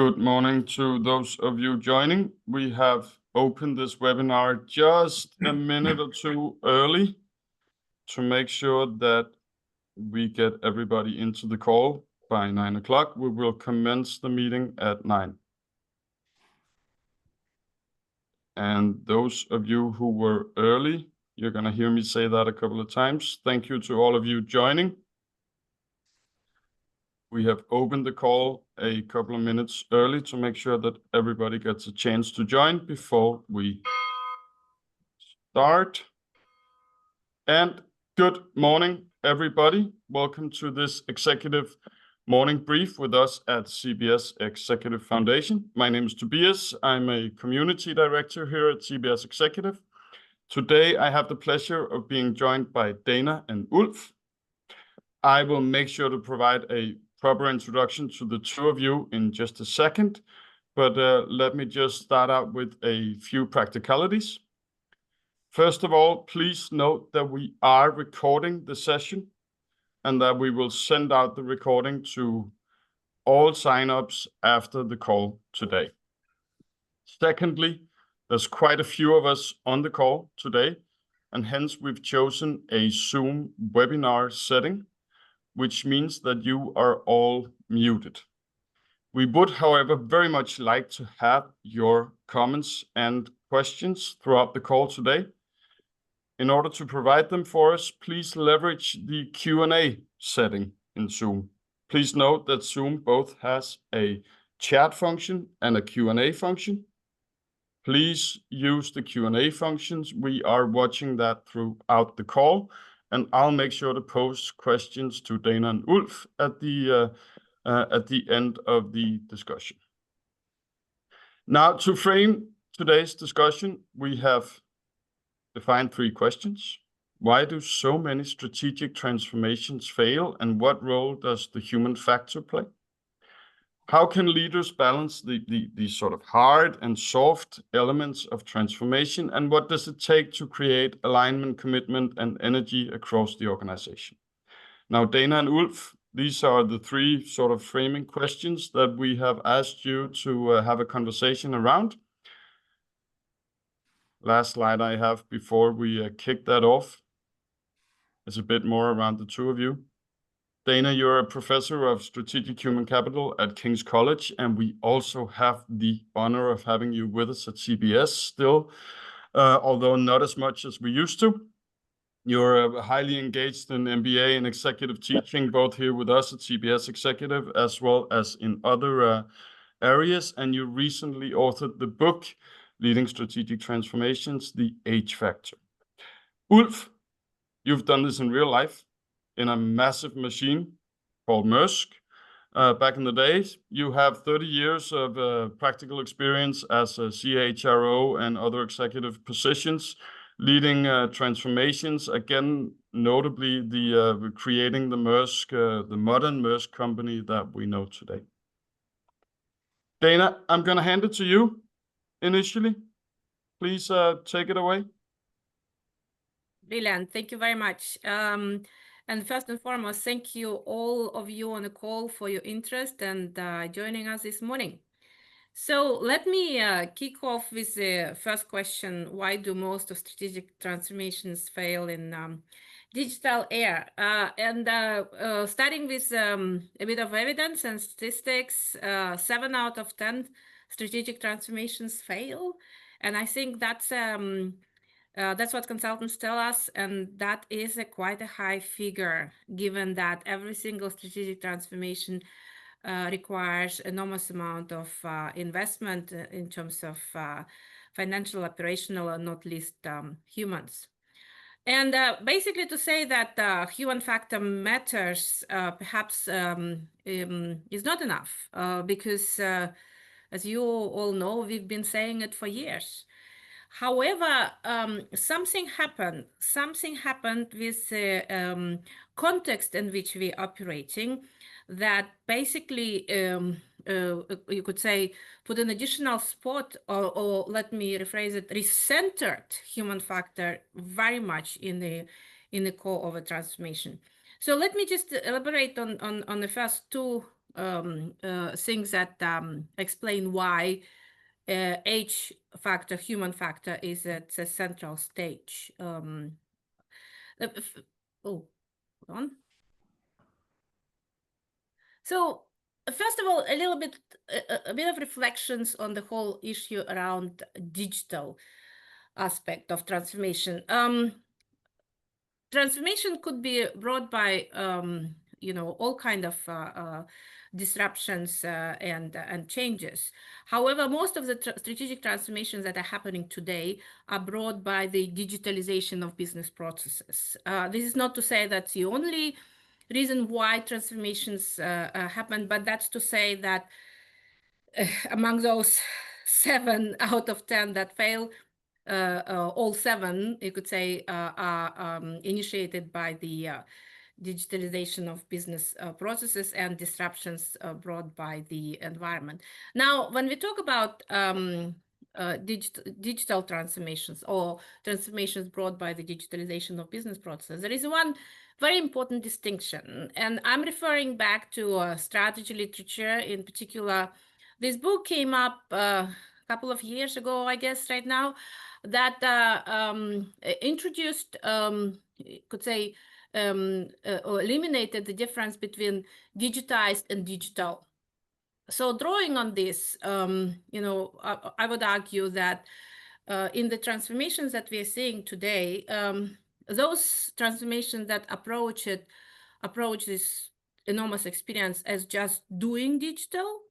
Good morning to those of you joining. We have opened this webinar just a minute or two early to make sure that we get everybody into the call by 9 o'clock. We will commence the meeting at 9. And those of you who were early, you're going to hear me say that a couple of times. Thank you to all of you joining. We have opened the call a couple of minutes early to make sure that everybody gets a chance to join before we start. And good morning, everybody. Welcome to this executive morning brief with us at CBS Executive Foundation. My name is Tobias. I'm a community director here at CBS Executive. Today, I have the pleasure of being joined by Dana and Ulf. I will make sure to provide a proper introduction to the two of you in just a second, but let me just start out with a few practicalities. First of all, please note that we are recording the session and that we will send out the recording to all signups after the call today. Secondly, there's quite a few of us on the call today, and hence we've chosen a Zoom webinar setting, which means that you are all muted. We would, however, very much like to have your comments and questions throughout the call today. In order to provide them for us, please leverage the Q&A setting in Zoom. Please note that Zoom both has a chat function and a Q&A function. Please use the Q&A functions. We are watching that throughout the call, and I'll make sure to pose questions to Dana and Ulf at the end of the discussion. Now, to frame today's discussion, we have defined 3 questions. Why do so many strategic transformations fail, and what role does the human factor play? How can leaders balance the sort of hard and soft elements of transformation, and what does it take to create alignment, commitment, and energy across the organization? Now, Dana and Ulf, these are the 3 sort of framing questions that we have asked you to have a conversation around. Last slide I have before we kick that off is a bit more around the 2 of you. Dana, you're a professor of strategic human capital at King's College, and we also have the honor of having you with us at CBS still, although not as much as we used to. You're highly engaged in MBA and executive teaching, both here with us at CBS Executive as well as in other areas, and you recently authored the book, Leading Strategic Transformations, The H Factor. Ulf, you've done this in real life in a massive machine called Maersk. Back in the days, you have 30 years of practical experience as a CHRO and other executive positions, leading transformations, again, notably the creating the Maersk, the modern Maersk company that we know today. Dana, I'm going to hand it to you initially. Please take it away. Brilliant. Thank you very much. And first and foremost, thank you all of you on the call for your interest and joining us this morning. So let me kick off with the first question. Why do most of strategic transformations fail in digital era? Starting with a bit of evidence and statistics, 7 out of 10 strategic transformations fail. And I think that's what consultants tell us, and that is quite a high figure, given that every single strategic transformation requires enormous amount of investment in terms of financial, operational, and not least humans. And basically to say that human factor matters perhaps is not enough, because as you all know, we've been saying it for years. However, something happened with the context in which we're operating that basically, you could say, put an additional spot, or let me rephrase it, recentered human factor very much in the core of a transformation. So let me just elaborate on the first 2 things that explain why H factor, human factor, is at the central stage. Oh, hold on. So first of all, a bit of reflections on the whole issue around digital aspect of transformation. Transformation could be brought by all kind of disruptions and changes. However, most of the strategic transformations that are happening today are brought by the digitalization of business processes. This is not to say that's the only reason why transformations happen, but that's to say that among those 7 out of 10 that fail, all 7, you could say, are initiated by the digitalization of business processes and disruptions brought by the environment. Now, when we talk about digital transformations or transformations brought by the digitalization of business processes, there is one very important distinction, and I'm referring back to strategy literature. In particular, this book came up a couple of years ago, I guess, right now, that introduced, could say, or eliminated the difference between digitized and digital. So drawing on this, I would argue that in the transformations that we are seeing today, those transformations that approach this enormous experience as just doing digital,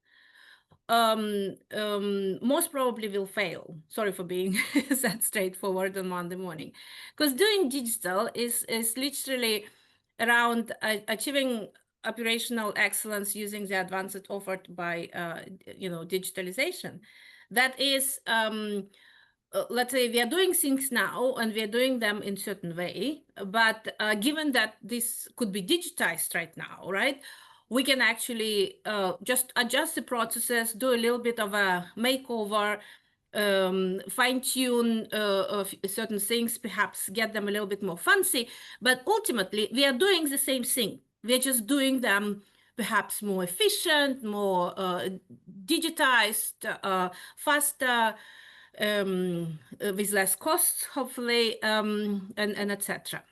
most probably will fail. Sorry for being that straightforward on Monday morning, because doing digital is literally around achieving operational excellence using the advances offered by digitalization. That is, let's say we are doing things now and we are doing them in certain way, but given that this could be digitized right now, right? We can actually just adjust the processes, do a little bit of a makeover, fine-tune certain things, perhaps get them a little bit more fancy, but ultimately we are doing the same thing. We are just doing them perhaps more efficient, more digitized, faster, with less costs, hopefully, and etc.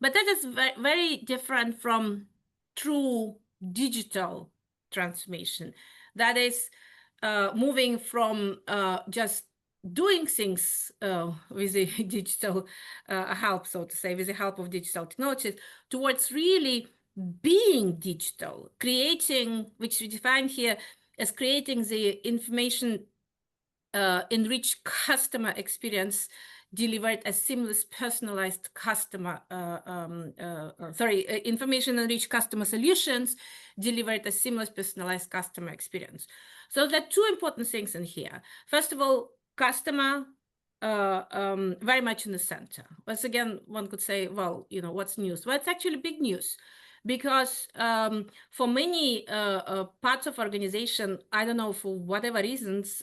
But that is very different from true digital transformation. That is moving from just doing things with the digital help, so to say, with the help of digital technologies, towards really being digital, creating, which we define here as creating the information enriched customer experience delivered as seamless, personalized customer, information-enriched customer solutions delivered as seamless, personalized customer experience. So there are 2 important things in here. First of all, customer very much in the center. Once again, one could say, well, what's news? Well, it's actually big news, because for many parts of organization, I don't know, for whatever reasons,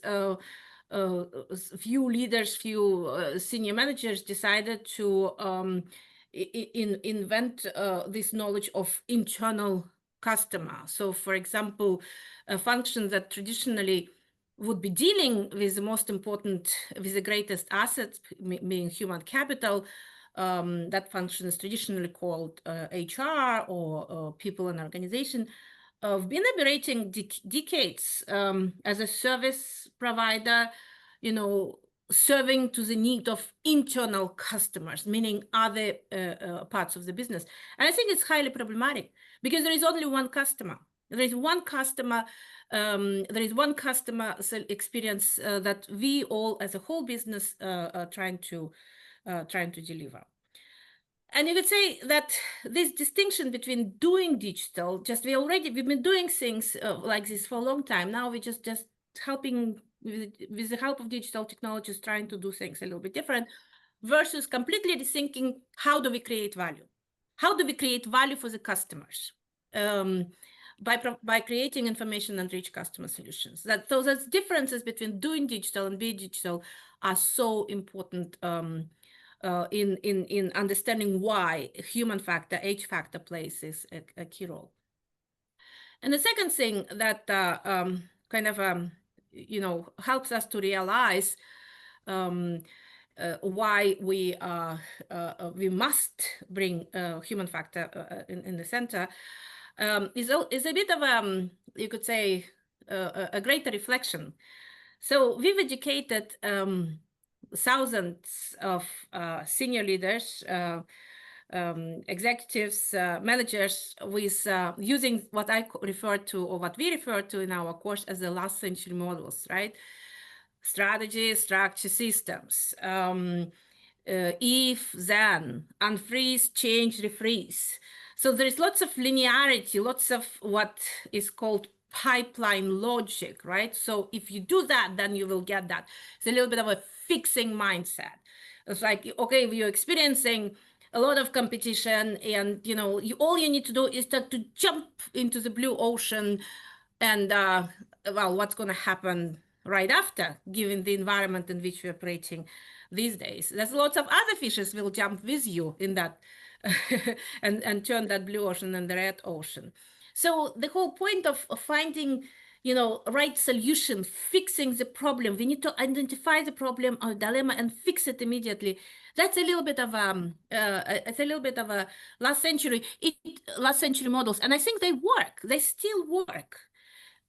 few leaders, few senior managers decided to invent this knowledge of internal customer. So, for example, a function that traditionally would be dealing with the most important, with the greatest assets, meaning human capital, that function is traditionally called HR or people and organization. I've been operating decades as a service provider, serving to the need of internal customers, meaning other parts of the business. And I think it's highly problematic, because there is only one customer. There is one customer. There is one customer experience that we all, as a whole business, are trying to deliver. And you could say that this distinction between doing digital, we've been doing things like this for a long time. Now we're just helping with the help of digital technologies, trying to do things a little bit different, versus completely rethinking how do we create value? How do we create value for the customers? By creating information-enriched customer solutions. So those differences between doing digital and being digital are so important in understanding why human factor, H factor, plays a key role. And the second thing that kind of helps us to realize why we must bring human factor in the center is a bit of you could say a greater reflection. So we've educated thousands of senior leaders, executives, managers with using what I refer to, or what we refer to in our course as the last century models, right? Strategy, structure, systems, if, then, unfreeze, change, refreeze. So there is lots of linearity, lots of what is called pipeline logic, right? So if you do that, then you will get that. It's a little bit of a fixing mindset. It's like, okay, you're experiencing a lot of competition, and all you need to do is to jump into the blue ocean, and well, what's going to happen right after, given the environment in which we're operating these days? There's lots of other fishes will jump with you in that and turn that blue ocean and the red ocean. So the whole point of finding right solution, fixing the problem, we need to identify the problem or dilemma and fix it immediately. That's a little bit of it's a little bit of a last century models, and I think they work. They still work,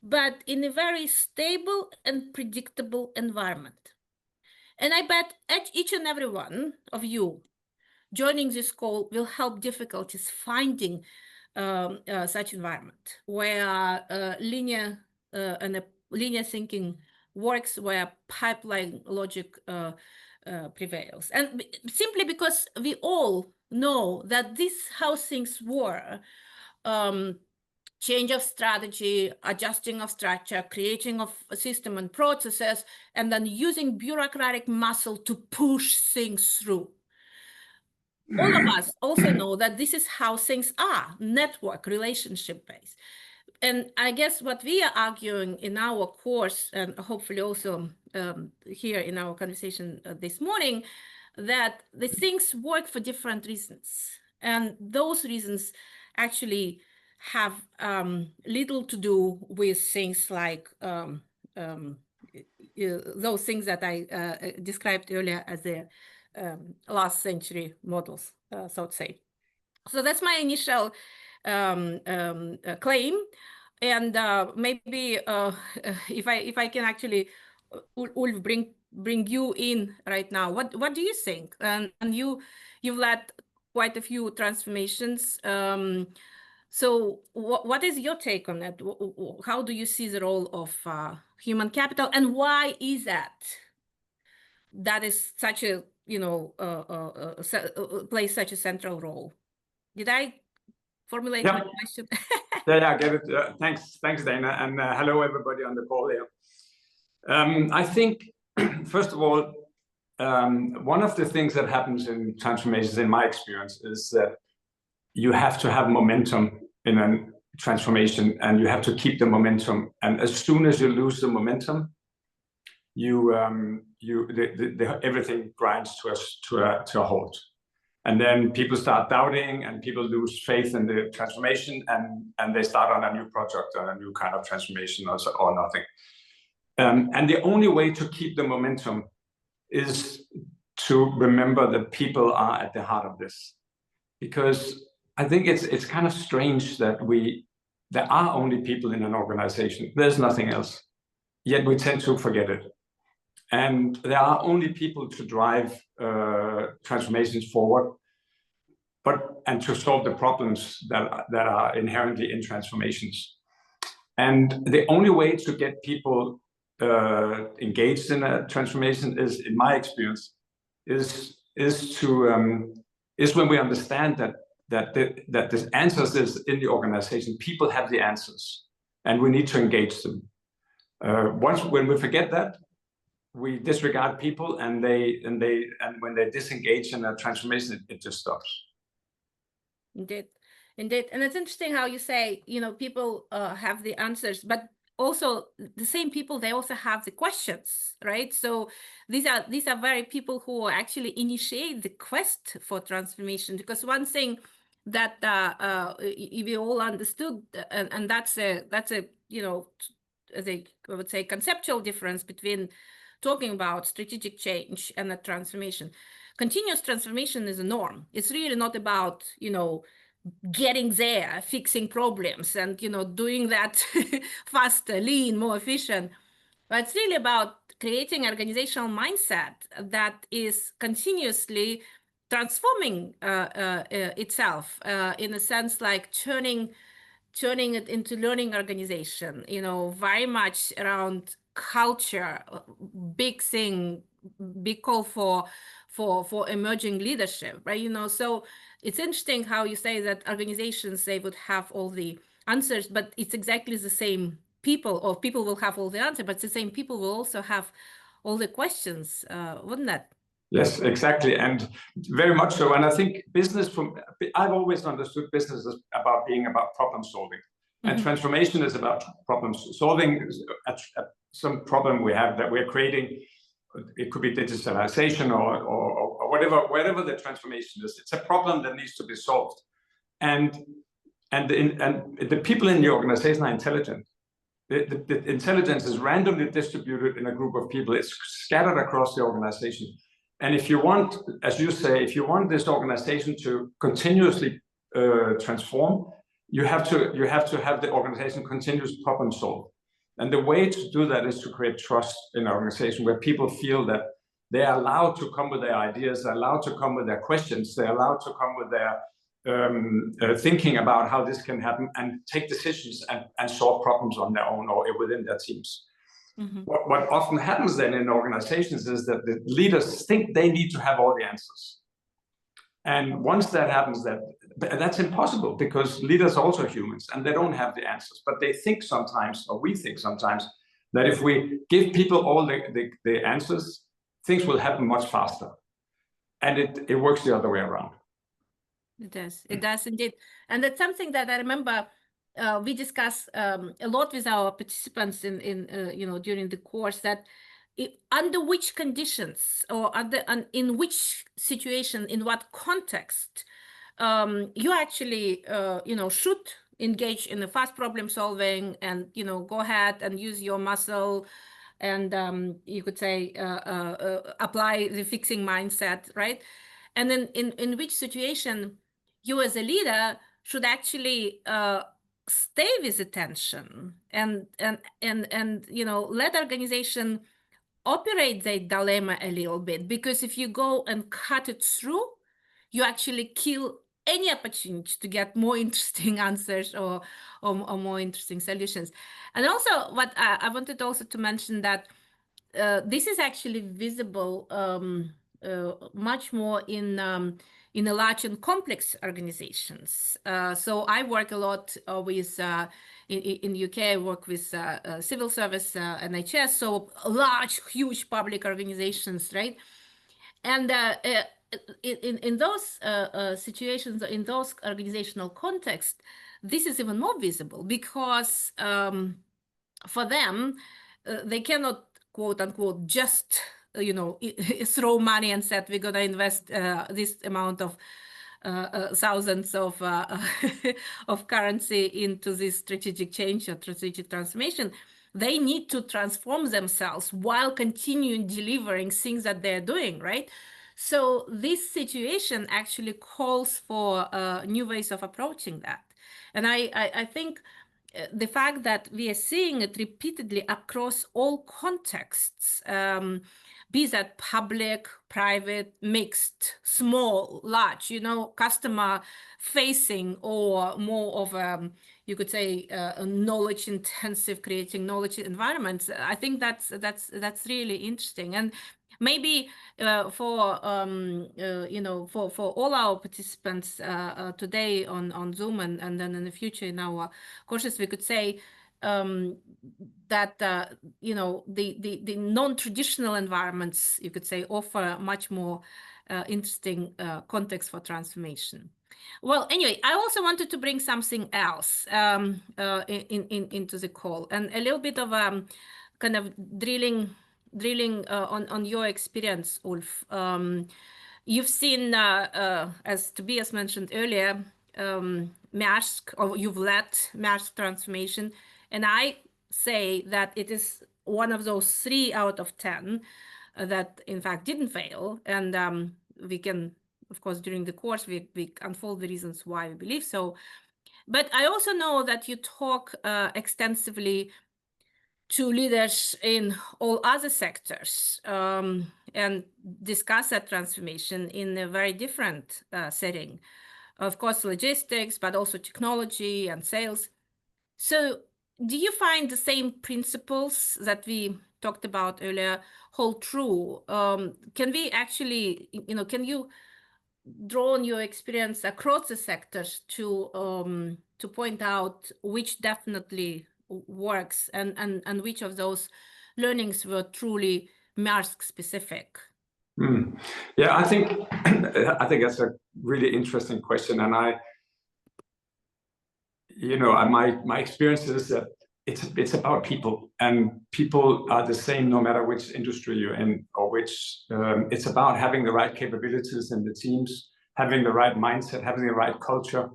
but in a very stable and predictable environment. And I bet each and every one of you joining this call will help difficulties finding such environment where linear thinking works, where pipeline logic prevails. And simply because we all know that this is how things were. Change of strategy, adjusting of structure, creating of a system and processes, and then using bureaucratic muscle to push things through. All of us also know that this is how things are, network, relationship-based. And I guess what we are arguing in our course, and hopefully also here in our conversation this morning, that the things work for different reasons. And those reasons actually have little to do with things like those things that I described earlier as the last century models, so to say. So that's my initial claim. And maybe if I can actually, Ulf, bring you in right now. What do you think? And you've led quite a few transformations. So what is your take on that? How do you see the role of human capital, and why is that is such a plays such a central role? Did I formulate my question? Yeah, I get it. Thanks, Dana, and hello everybody on the call here. I think, first of all, one of the things that happens in transformations, in my experience, is that you have to have momentum in a transformation, and you have to keep the momentum. And as soon as you lose the momentum, everything grinds to a halt. And then people start doubting, and people lose faith in the transformation, and they start on a new project, on a new kind of transformation, or nothing. And the only way to keep the momentum is to remember that people are at the heart of this. Because I think it's kind of strange that there are only people in an organization. There's nothing else. Yet we tend to forget it. And there are only people to drive transformations forward, and to solve the problems that are inherently in transformations. And the only way to get people engaged in a transformation is, in my experience, is when we understand that the answers is in the organization. People have the answers, and we need to engage them. When we forget that, we disregard people, and when they disengage in a transformation, it just stops. Indeed. And it's interesting how you say, people have the answers, but also the same people, they also have the questions, right? So these are very people who actually initiate the quest for transformation. Because one thing that we all understood, and that's a you know, as I would say, conceptual difference between talking about strategic change and a transformation. Continuous transformation is a norm. It's really not about, you know, getting there, fixing problems, and, you know, doing that faster, lean, more efficient. But it's really about creating an organizational mindset that is continuously transforming itself, in a sense, like turning it into learning organization, you know, very much around culture, big thing, big call for emerging leadership, right? You know, so it's interesting how you say that organizations, they would have all the answers, but it's exactly the same people, or people will have all the answers, but the same people will also have all the questions, wouldn't that? Yes, exactly, and very much so. And I think I've always understood business as about being about problem solving, and transformation is about problem solving some problem we have that we're creating. It could be digitalization or whatever the transformation is. It's a problem that needs to be solved, and the people in the organization are intelligent. The intelligence is randomly distributed in a group of people. It's scattered across the organization. And if you want, as you say, if you want this organization to continuously transform, you have to have the organization continuously problem solve. And the way to do that is to create trust in an organization where people feel that they are allowed to come with their ideas, they're allowed to come with their questions, they're allowed to come with their thinking about how this can happen, and take decisions and solve problems on their own or within their teams. What often happens then in organizations is that the leaders think they need to have all the answers. And once that happens, that's impossible, because leaders are also humans and they don't have the answers. But they think sometimes, or we think sometimes, that if we give people all the answers, things will happen much faster. And it works the other way around. It does indeed. And that's something that I remember we discuss a lot with our participants in you know, during the course, that under which conditions, or in which situation, in what context, you actually you know, should engage in the fast problem solving, and, you know, go ahead and use your muscle, and you could say apply the fixing mindset, right? And then in which situation you as a leader should actually stay with attention and you know, let organization operate their dilemma a little bit, because if you go and cut it through, you actually kill any opportunity to get more interesting answers or more interesting solutions. And also, what I wanted also to mention, that this is actually visible much more in the large and complex organizations. So I work a lot with, in the UK, I work with civil service, NHS, so large, huge public organizations, right? And in those situations, in those organizational contexts, this is even more visible, because for them, they cannot, quote unquote, just you know, throw money and said we're going to invest this amount of thousands of of currency into this strategic change or strategic transformation. They need to transform themselves while continuing delivering things that they're doing, right? So this situation actually calls for new ways of approaching that. And I think the fact that we are seeing it repeatedly across all contexts, be that public, private, mixed, small, large, you know, customer facing, or more of you could say knowledge intensive, creating knowledge environments. I think that's really interesting. And maybe for you know, for all our participants today on Zoom, and then in the future in our courses, we could say that you know, the non-traditional environments, you could say, offer much more interesting context for transformation. Well, anyway, I also wanted to bring something else into the call, and a little bit of kind of drilling on your experience, Ulf. You've seen, as Tobias mentioned earlier, Maersk, or you've led Maersk transformation, and I say that it is one of those 3 out of 10 that in fact didn't fail. And we can, of course, during the course, we unfold the reasons why we believe so. But I also know that you talk extensively to leaders in all other sectors and discuss that transformation in a very different setting. Of course, logistics, but also technology and sales. So do you find the same principles that we talked about earlier hold true? Can we actually, can you draw on your experience across the sectors to point out which definitely works and which of those learnings were truly Maersk specific? Yeah, I think that's a really interesting question, and my experience is that it's about people, and people are the same no matter which industry you're in or which. It's about having the right capabilities in the teams, having the right mindset, having the right culture,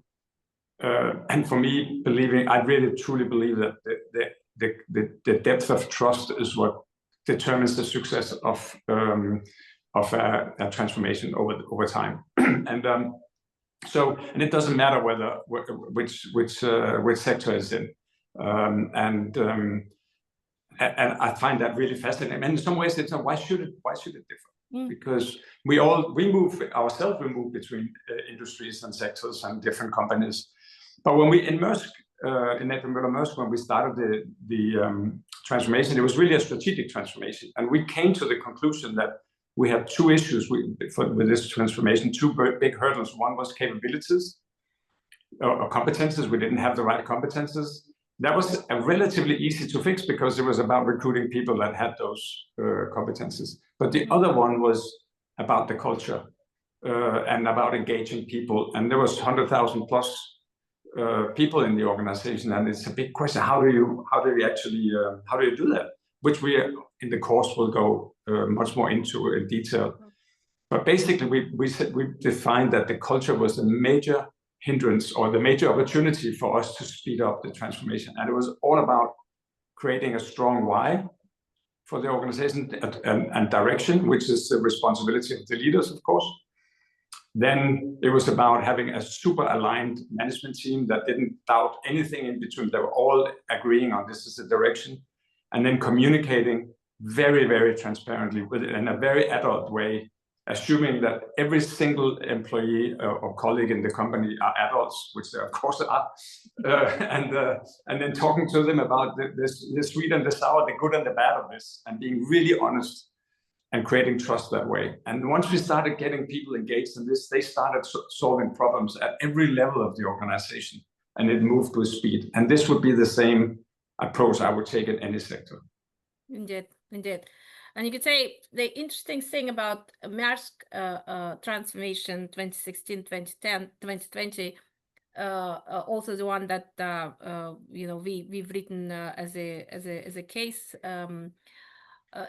and for me, I really truly believe that the depth of trust is what determines the success of a transformation over time. And it doesn't matter which sector it's in. And I find that really fascinating. And in some ways, it's why should it differ? Because we move between industries and sectors and different companies. But when we in Maersk, in A.P. Møller - Mærsk, when we started the transformation, it was really a strategic transformation, and we came to the conclusion that we have 2 issues with this transformation, 2 big hurdles. One was capabilities or competences. We didn't have the right competences. That was relatively easy to fix because it was about recruiting people that had those competences. But the other one was about the culture and about engaging people. And there was 100,000 plus people in the organization, and it's a big question. How do you do that? Which we in the course will go much more into in detail. But basically, we defined that the culture was the major hindrance or the major opportunity for us to speed up the transformation. And it was all about creating a strong why for the organization and direction, which is the responsibility of the leaders, of course. Then it was about having a super aligned management team that didn't doubt anything in between. They were all agreeing on this is the direction. And then communicating very, very transparently in a very adult way, assuming that every single employee or colleague in the company are adults, which they of course are, and then talking to them about the sweet and the sour, the good and the bad of this, and being really honest and creating trust that way. And once we started getting people engaged in this, they started solving problems at every level of the organization, and it moved with speed. And this would be the same approach I would take in any sector. Indeed. And you could say the interesting thing about Maersk transformation 2016, 2010, 2020, also the one that we've written as a case,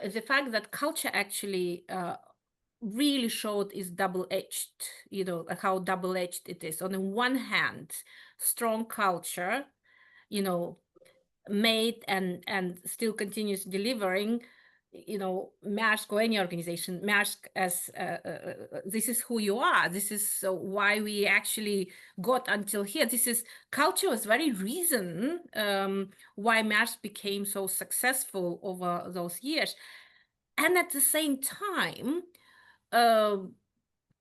is the fact that culture actually really showed is double-edged, how double-edged it is. On the one hand, strong culture, made and still continues delivering, Maersk or any organization, Maersk as this is who you are. This is why we actually got until here. Culture was very reason why Maersk became so successful over those years. And at the same time,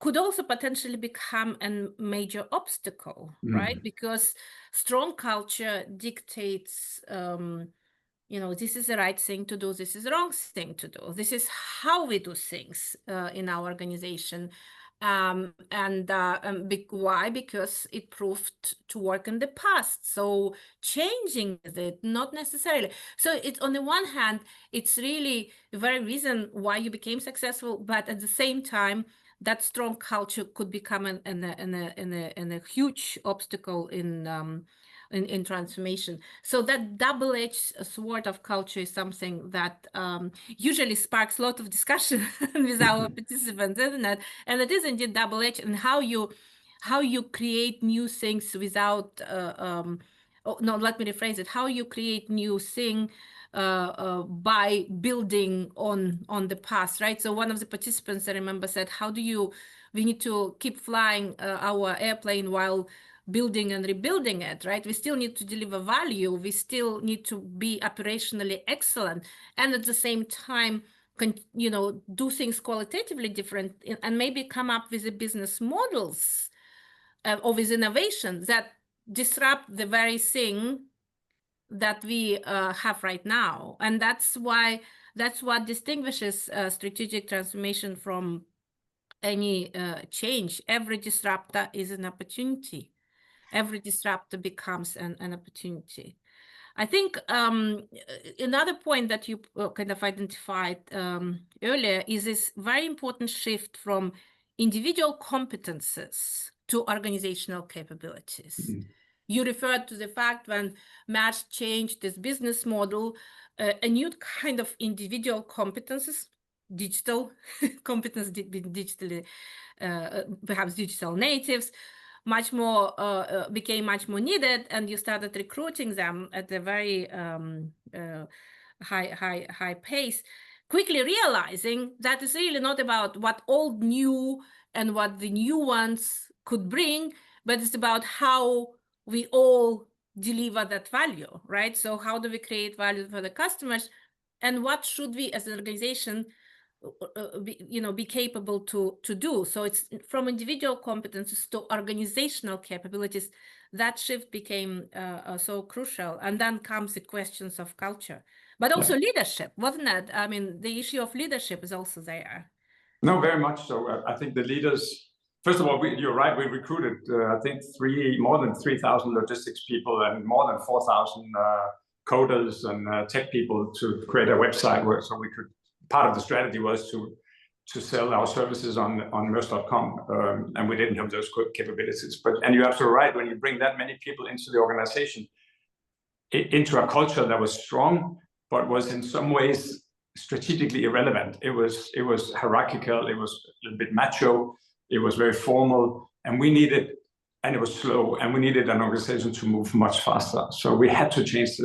could also potentially become a major obstacle, right? Because strong culture dictates, this is the right thing to do, this is the wrong thing to do. This is how we do things in our organization. Why? Because it proved to work in the past. So changing it, not necessarily. So it's on the one hand, it's really the very reason why you became successful, but at the same time, that strong culture could become a huge obstacle in transformation. So that double-edged sword of culture is something that usually sparks a lot of discussion with our participants, isn't it? And it is indeed double-edged, and how how you create new things without, oh, no, let me rephrase it, how you create new thing by building on the past, right? So one of the participants, I remember, said, we need to keep flying our airplane while building and rebuilding it, right? We still need to deliver value. We still need to be operationally excellent. And at the same time, do things qualitatively different and maybe come up with the business models or with innovation that disrupt the very thing that we have right now. And that's what distinguishes strategic transformation from any change. Every disruptor is an opportunity. Every disruptor becomes an opportunity. I think another point that you kind of identified earlier is this very important shift from individual competences to organizational capabilities. Mm-hmm. You referred to the fact when Match changed this business model, a new kind of individual competences, digital competence, digitally, perhaps digital natives, became much more needed, and you started recruiting them at a very high pace, quickly realizing that it's really not about what old knew and what the new ones could bring, but it's about how we all deliver that value, right? So how do we create value for the customers, and what should we as an organization be capable to do? So it's from individual competences to organizational capabilities. That shift became so crucial. And then comes the questions of culture, but also leadership, wasn't it? I mean, the issue of leadership is also there. No, very much so. I think the leaders, first of all, you're right, we recruited, I think, more than 3,000 logistics people and more than 4,000 coders and tech people to create a website so we could, part of the strategy was to sell our services on Maersk.com, and we didn't have those capabilities. And you're absolutely right, when you bring that many people into the organization, into a culture that was strong, but was in some ways strategically irrelevant. It was hierarchical, it was a little bit macho, it was very formal, and it was slow, and we needed an organization to move much faster. So we had to change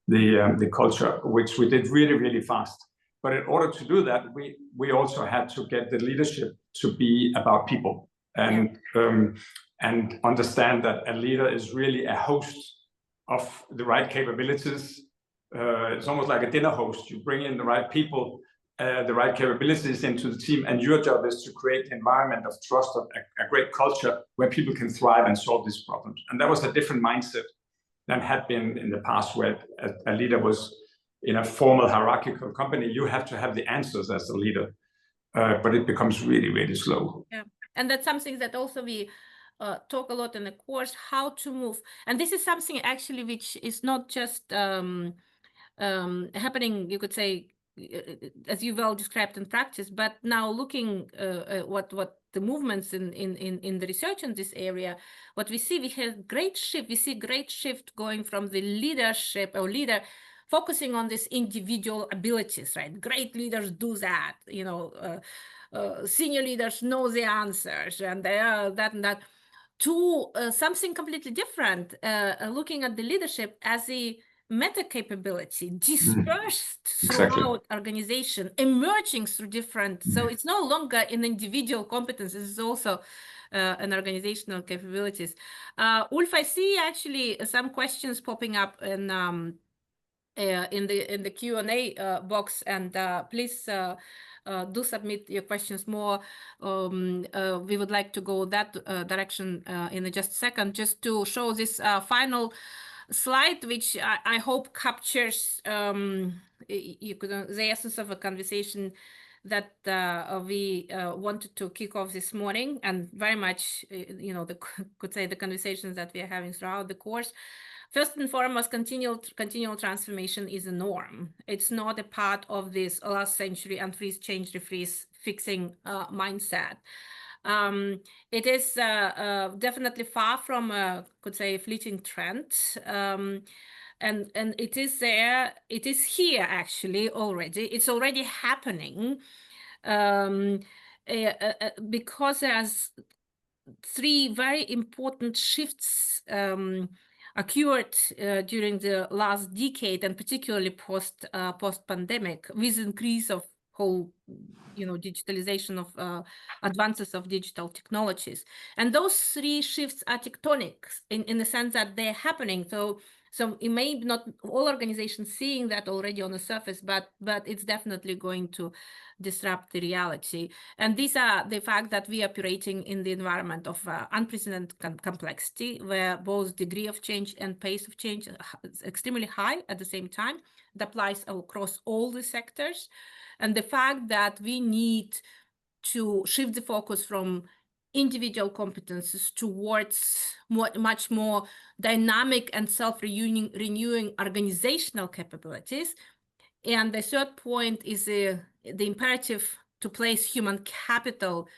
the culture, which we did really, really fast. But in order to do that, we also had to get the leadership to be about people and understand that a leader is really a host of the right capabilities. It's almost like a dinner host. You bring in the right people, the right capabilities into the team, and your job is to create an environment of trust, of a great culture where people can thrive and solve these problems. And that was a different mindset than had been in the past, where a leader was in a formal hierarchical company. You have to have the answers as a leader, but it becomes really, really slow. Yeah, and that's something that also we talk a lot in the course, how to move. And this is something actually which is not just happening, you could say, as you well described in practice, but now looking what the movements in the research in this area, what we see, we have great shift. We see great shift going from the leadership or leader focusing on these individual abilities, right? Great leaders do that, senior leaders know the answers, and they are that and that, to something completely different, looking at the leadership as a meta capability dispersed throughout organization, emerging through different, so it's no longer an individual competence, it's also an organizational capabilities. Ulf, I see actually some questions popping up in the Q&A box, and please do submit your questions more. We would like to go that direction in just a second, just to show this final slide, which I hope captures the essence of a conversation that we wanted to kick off this morning, and very much, the conversations that we are having throughout the course. First and foremost, continual transformation is a norm. It's not a part of this last century unfreeze, change, refreeze, fixing mindset. It is definitely far from a, fleeting trend. And it is there, it is here actually already. It's already happening because three very important shifts occurred during the last decade, and particularly post-pandemic, with increase of whole, digitalization of advances of digital technologies. And those three shifts are tectonic in the sense that they're happening. So it may be not all organizations seeing that already on the surface, but it's definitely going to disrupt the reality. And these are the fact that we are operating in the environment of unprecedented complexity, where both degree of change and pace of change is extremely high at the same time. It applies across all the sectors. And the fact that we need to shift the focus from individual competences towards much more dynamic and self-renewing organizational capabilities. And the third point is the imperative to place human capital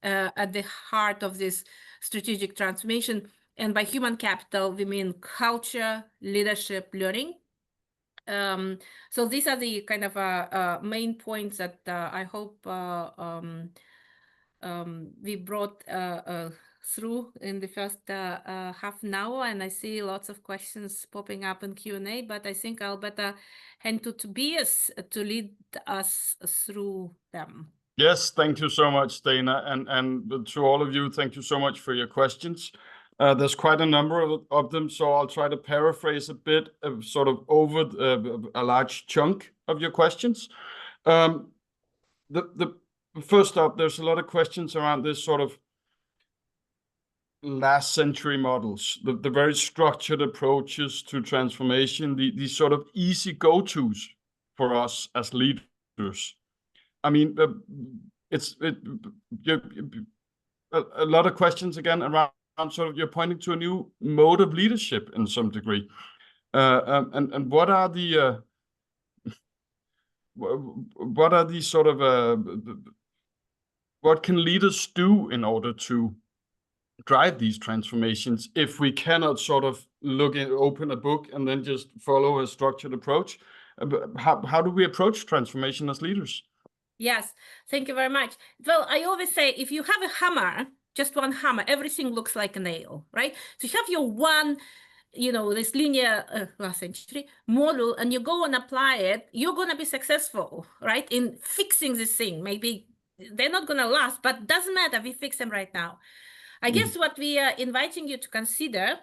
at the heart of this strategic transformation. And by human capital, we mean culture, leadership, learning. So these are the kind of main points that I hope we brought through in the first half an hour, and I see lots of questions popping up in Q&A, but I think I'll better hand to Tobias to lead us through them. Yes, thank you so much, Dana, and to all of you, thank you so much for your questions. There's quite a number of them, so I'll try to paraphrase a bit of sort of over a large chunk of your questions. First up, there's a lot of questions around this sort of last century models, the very structured approaches to transformation, these sort of easy go-tos for us as leaders. I mean, a lot of questions again around sort of you're pointing to a new mode of leadership in some degree, and what are the sort of what can leaders do in order to drive these transformations if we cannot sort of open a book and then just follow a structured approach? How do we approach transformation as leaders? Yes, thank you very much. Well, I always say if you have a hammer, just one hammer, everything looks like a nail, right? So you have your one, this linear last century model, and you go and apply it, you're going to be successful, right? In fixing this thing. Maybe they're not going to last, but doesn't matter. We fix them right now. I guess what we are inviting you to consider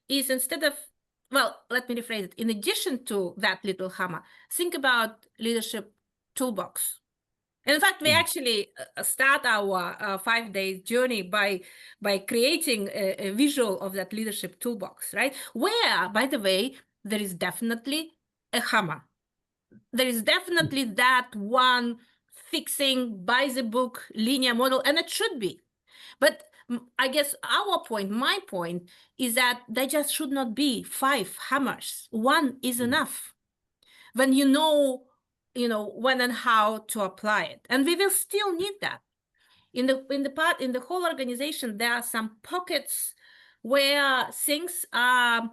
is instead of, well, let me rephrase it. In addition to that little hammer, think about leadership toolbox. And in fact, we actually start our 5-day journey by creating a visual of that leadership toolbox, right? Where, by the way, there is definitely a hammer. There is definitely that one fixing by the book linear model, and it should be. But I guess my point is that there just should not be 5 hammers. One is enough. When you know when and how to apply it, and we will still need that. In the whole organization, there are some pockets where things are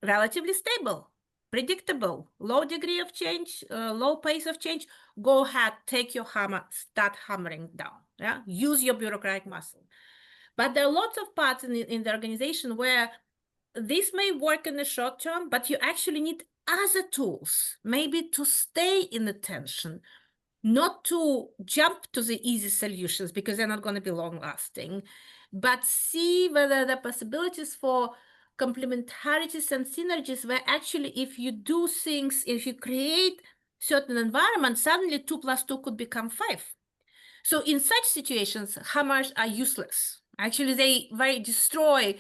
relatively stable, predictable, low degree of change, low pace of change. Go ahead, take your hammer, start hammering down. Yeah, use your bureaucratic muscle. But there are lots of parts in the organization where this may work in the short term, but you actually need other tools, maybe to stay in attention, not to jump to the easy solutions because they're not going to be long lasting, but see whether there are possibilities for complementarities and synergies where actually if you do things, if you create certain environments, suddenly 2 + 2 could become 5. So in such situations, hammers are useless. Actually, they destroy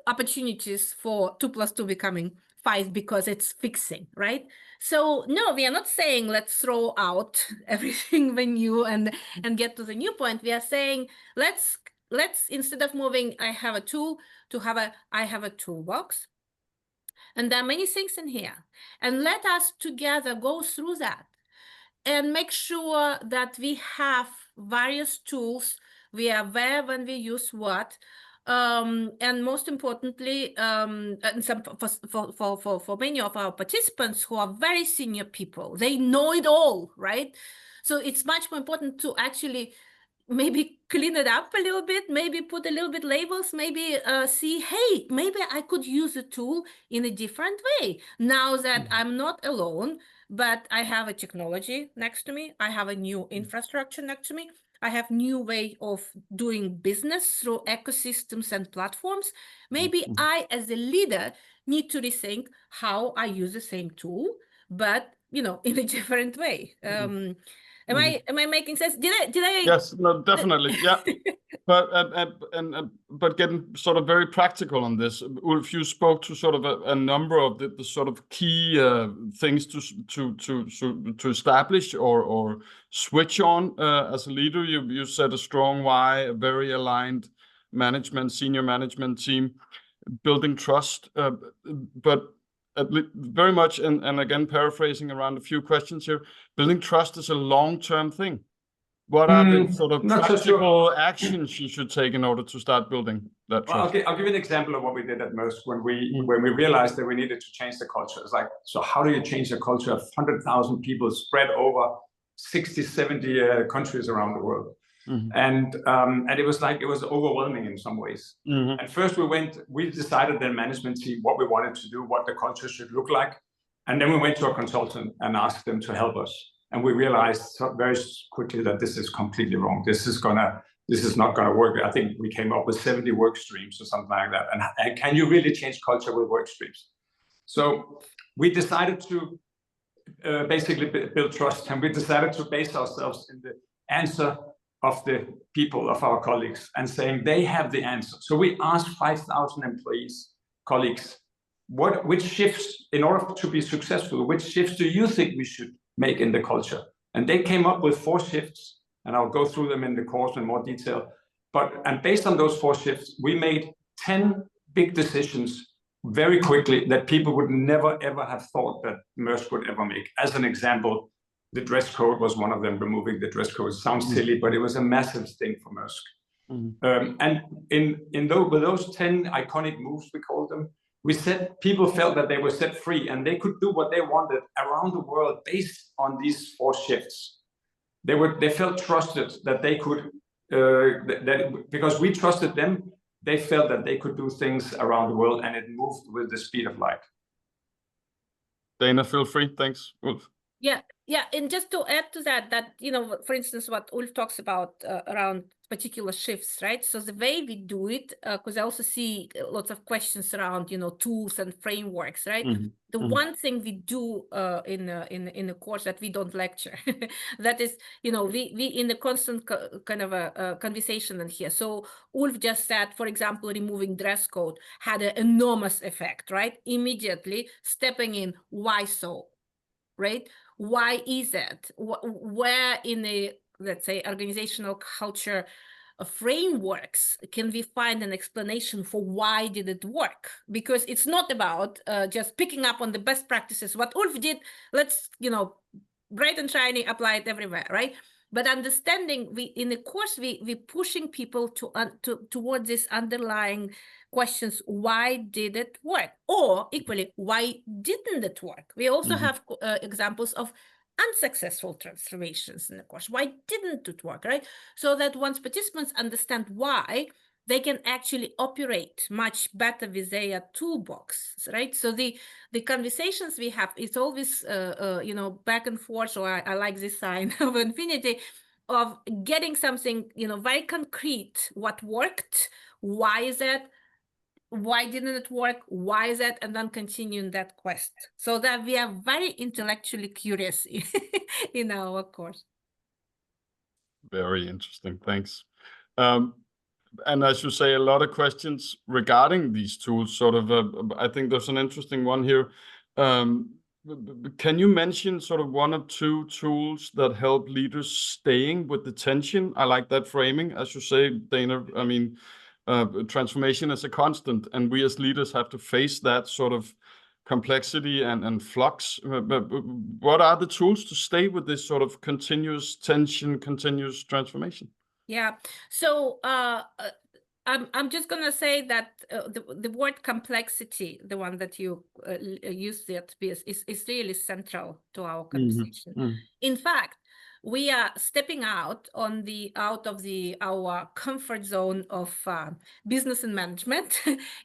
opportunities for 2 + 2 becoming 5 because it's fixing, right? So no, we are not saying let's throw out everything new and get to the new point. We are saying let's instead of moving I have a tool to have I have a toolbox, and there are many things in here, and let us together go through that and make sure that we have various tools, we are aware when we use what. And most importantly, and for many of our participants who are very senior people, they know it all, right? So it's much more important to actually maybe clean it up a little bit, maybe put a little bit labels, maybe see, hey, maybe I could use a tool in a different way. Now that I'm not alone, but I have a technology next to me, I have a new infrastructure next to me, I have new way of doing business through ecosystems and platforms. Maybe I, as a leader, need to rethink how I use the same tool, but in a different way. Am I making sense? Did I? Yes, no, definitely. Yeah. But getting sort of very practical on this, Ulf, you spoke to sort of a number of the sort of key things to establish or switch on as a leader. You said a strong why, a very aligned senior management team, building trust, but very much, and again paraphrasing around a few questions here, building trust is a long-term thing. What are the sort of practical actions you should take in order to start building that trust? Well, I'll give you an example of what we did at Maersk when we realized that we needed to change the culture. It's like, so how do you change a culture of 100,000 people spread over 60, 70 countries around the world? And it was overwhelming in some ways. And first we decided the management team what we wanted to do, what the culture should look like. And then we went to a consultant and asked them to help us. And we realized very quickly that this is completely wrong. This is not gonna work. I think we came up with 70 work streams or something like that. And can you really change culture with work streams? So we decided to basically build trust, and we decided to base ourselves in the answer of the people, of our colleagues, and saying they have the answer. So we asked 5,000 employees, colleagues, which shifts, in order to be successful, which shifts do you think we should make in the culture? And they came up with 4 shifts, and I'll go through them in the course in more detail. And based on those 4 shifts, we made 10 big decisions very quickly that people would never, ever have thought that Maersk would ever make. As an example, the dress code was one of them. Removing the dress code sounds silly, but it was a massive thing for Maersk. And with those 10 iconic moves, we called them, we said people felt that they were set free and they could do what they wanted around the world based on these 4 shifts. They felt trusted that they could, because we trusted them, they felt that they could do things around the world, and it moved with the speed of light. Dana, feel free. Thanks, Ulf. Yeah, and just to add to that, for instance, what Ulf talks about around particular shifts, right? So the way we do it, because I also see lots of questions around, tools and frameworks, right? The one thing we do in the course that we don't lecture, that is, we in a constant kind of a conversation in here. So Ulf just said, for example, removing dress code had an enormous effect, right? Immediately stepping in, why so, right? Why is that? Where in the, let's say, organizational culture frameworks can we find an explanation for why did it work? Because it's not about just picking up on the best practices. What Ulf did, let's, bright and shiny, apply it everywhere, right? But understanding, in the course, we pushing people towards this underlying questions: why did it work? Or equally, why didn't it work? We also have examples of unsuccessful transformations in the course. Why didn't it work, right? So that once participants understand why, they can actually operate much better with their toolbox, right? So the conversations we have, it's always, back and forth, or I like this sign of infinity, of getting something, very concrete, what worked, why is that, why didn't it work, why is that, and then continuing that quest, so that we are very intellectually curious in our course. Very interesting, thanks. And as you say, a lot of questions regarding these tools, sort of, I think there's an interesting one here. Can you mention sort of 1 or 2 tools that help leaders staying with the tension? I like that framing, as you say, Dana. I mean, transformation is a constant, and we as leaders have to face that sort of complexity and flux. What are the tools to stay with this sort of continuous tension, continuous transformation? Yeah, so I'm just gonna say that the word complexity, the one that you used there, is really central to our conversation. In fact, we are stepping out of our comfort zone of business and management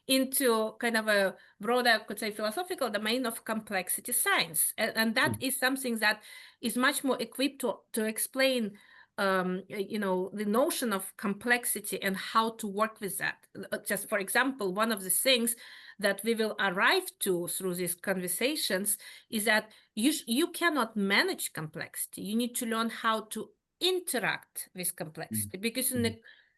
into kind of a broader, I could say, philosophical domain of complexity science, and that is something that is much more equipped to explain the notion of complexity and how to work with that. Just for example, one of the things that we will arrive to through these conversations is that you cannot manage complexity. You need to learn how to interact with complexity, because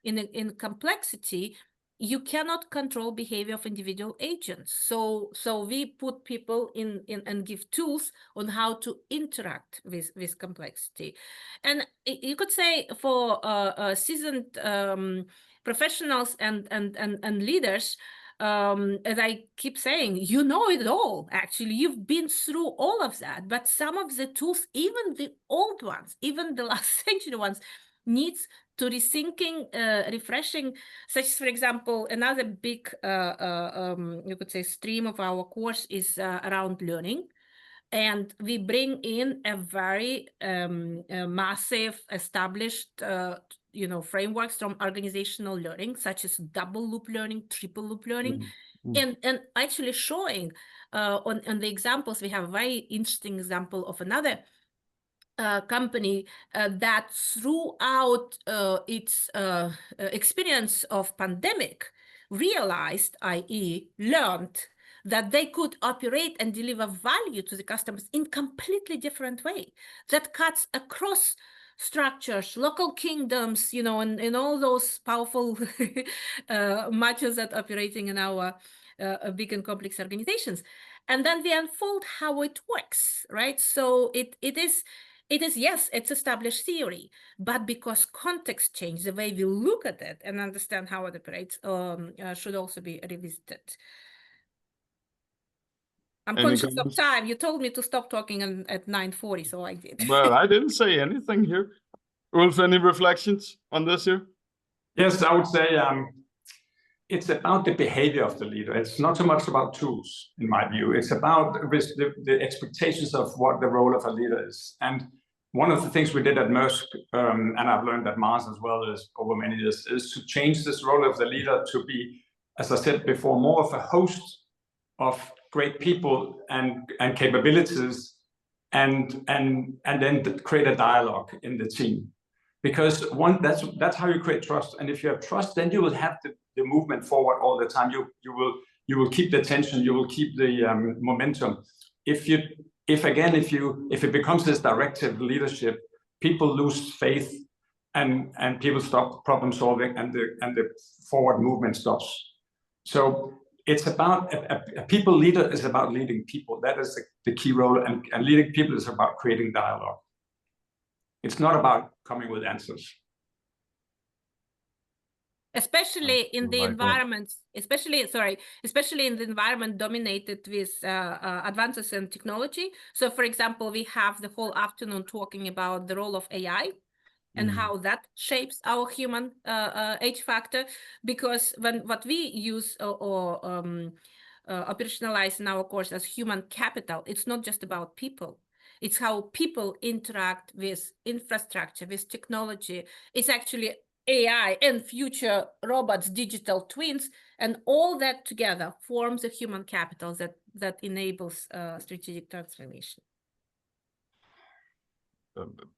in complexity, you cannot control behavior of individual agents. So we put people in and give tools on how to interact with complexity. And you could say for seasoned professionals and leaders, as I keep saying, you know it all. Actually, you've been through all of that. But some of the tools, even the old ones, even the last century ones, needs to rethinking, refreshing. Such as, for example, another big, you could say, stream of our course is around learning. And we bring in a very massive, established, frameworks from organizational learning, such as double loop learning, triple loop learning, and actually showing on the examples. We have a very interesting example of another company that throughout its experience of pandemic realized, i.e. learned, that they could operate and deliver value to the customers in completely different way that cuts across structures, local kingdoms, and all those powerful matches that operating in our big and complex organizations. And then we unfold how it works, right? So it is, yes, it's established theory, but because context change, the way we look at it and understand how it operates should also be revisited. I'm conscious of time. You told me to stop talking at 9:40, so I did. Well, I didn't say anything here. Ulf, any reflections on this here? Yes, I would say it's about the behavior of the leader. It's not so much about tools, in my view. It's about the expectations of what the role of a leader is. And one of the things we did at Maersk, and I've learned at Mars as well as over many years, is to change this role of the leader to be, as I said before, more of a host of great people and capabilities, and then create a dialogue in the team, because that's how you create trust. And if you have trust, then you will have the movement forward all the time. You will keep the tension, you will keep the momentum. If it becomes this directive leadership, people lose faith, and people stop problem solving, and the forward movement stops. So it's about a people leader is about leading people. That is the key role, and leading people is about creating dialogue. It's not about coming with answers. Especially in the environment, especially in the environment dominated with advances in technology. So, for example, we have the whole afternoon talking about the role of AI and how that shapes our human age factor. Because what we use or operationalize in our course as human capital, it's not just about people. It's how people interact with infrastructure, with technology. It's actually AI and future robots, digital twins, and all that together forms a human capital that enables strategic transformation.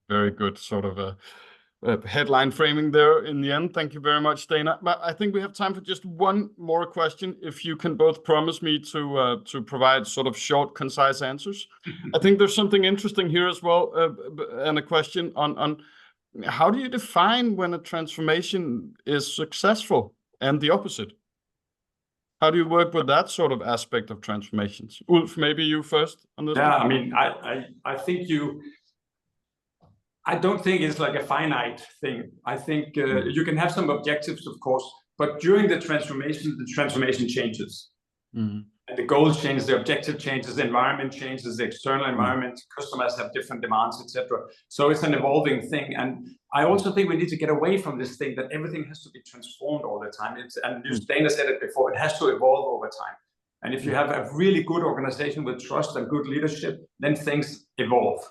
Very good sort of a headline framing there in the end. Thank you very much, Dana. But I think we have time for just one more question. If you can both promise me to provide sort of short, concise answers. I think there's something interesting here as well, and a question on how do you define when a transformation is successful and the opposite? How do you work with that sort of aspect of transformations? Ulf, maybe you first on this. Yeah, I mean, I think I don't think it's like a finite thing. I think you can have some objectives, of course, but during the transformation changes. And the goals change, the objective changes, the environment changes, the external environment, customers have different demands, etc. So it's an evolving thing. And I also think we need to get away from this thing that everything has to be transformed all the time. And Dana said it before, it has to evolve over time. And if you have a really good organization with trust and good leadership, then things evolve.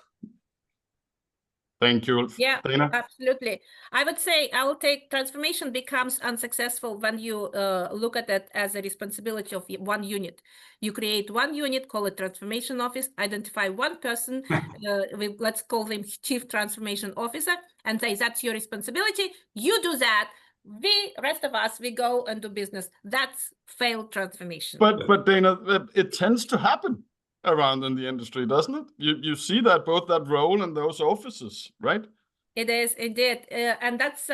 Thank you, Ulf. Yeah, Dana? absolutely. I would say I will take transformation becomes unsuccessful when you look at it as a responsibility of one unit. You create one unit, call it transformation office, identify one person, let's call him chief transformation officer, and say that's your responsibility. You do that. We, rest of us, we go and do business. That's failed transformation. But Dana, it tends to happen around in the industry, doesn't it? You see that both that role and those offices, right? It is indeed, and that's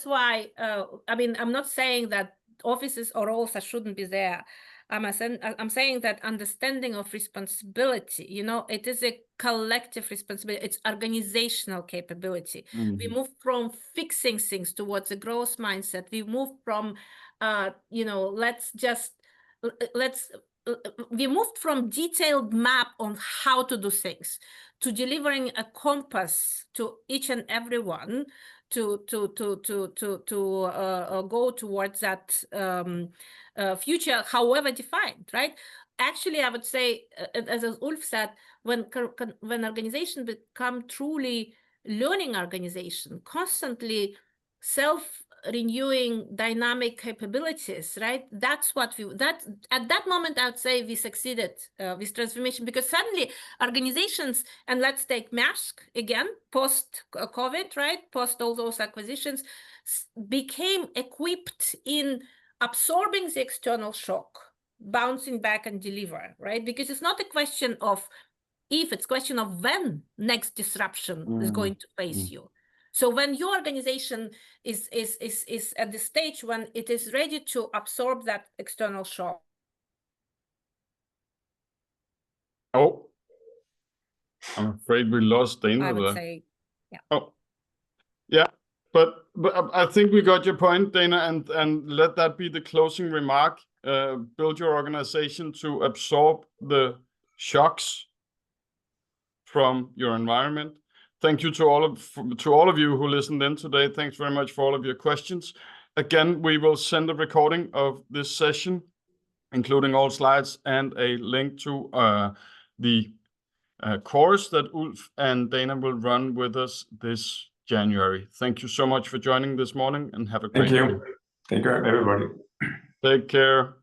why. I mean, I'm not saying that offices or roles shouldn't be there. I'm saying that understanding of responsibility, you know, it is a collective responsibility. It's organizational capability. We move from fixing things towards a growth mindset. We move from, you know, we moved from detailed map on how to do things to delivering a compass to each and every one to go towards that future, however defined, right? Actually, I would say, as Ulf said, when organizations become truly learning organization, constantly self-renewing dynamic capabilities, right? That's what at that moment, I would say we succeeded with transformation, because suddenly organizations, and let's take Maersk again, post-COVID, right? Post all those acquisitions, became equipped in absorbing the external shock, bouncing back and deliver, right? Because it's not a question of if, it's a question of when next disruption is going to face you. So when your organization is at the stage when it is ready to absorb that external shock. Oh, I'm afraid we lost Dana I would there. say, yeah. Oh, yeah, but I think we got your point, Dana, and let that be the closing remark. Build your organization to absorb the shocks from your environment. Thank you to all of you who listened in today. Thanks very much for all of your questions. Again, we will send a recording of this session, including all slides and a link to the course that Ulf and Dana will run with us this January. Thank you so much for joining this morning, and have a great day. Thank you, everybody. Take care.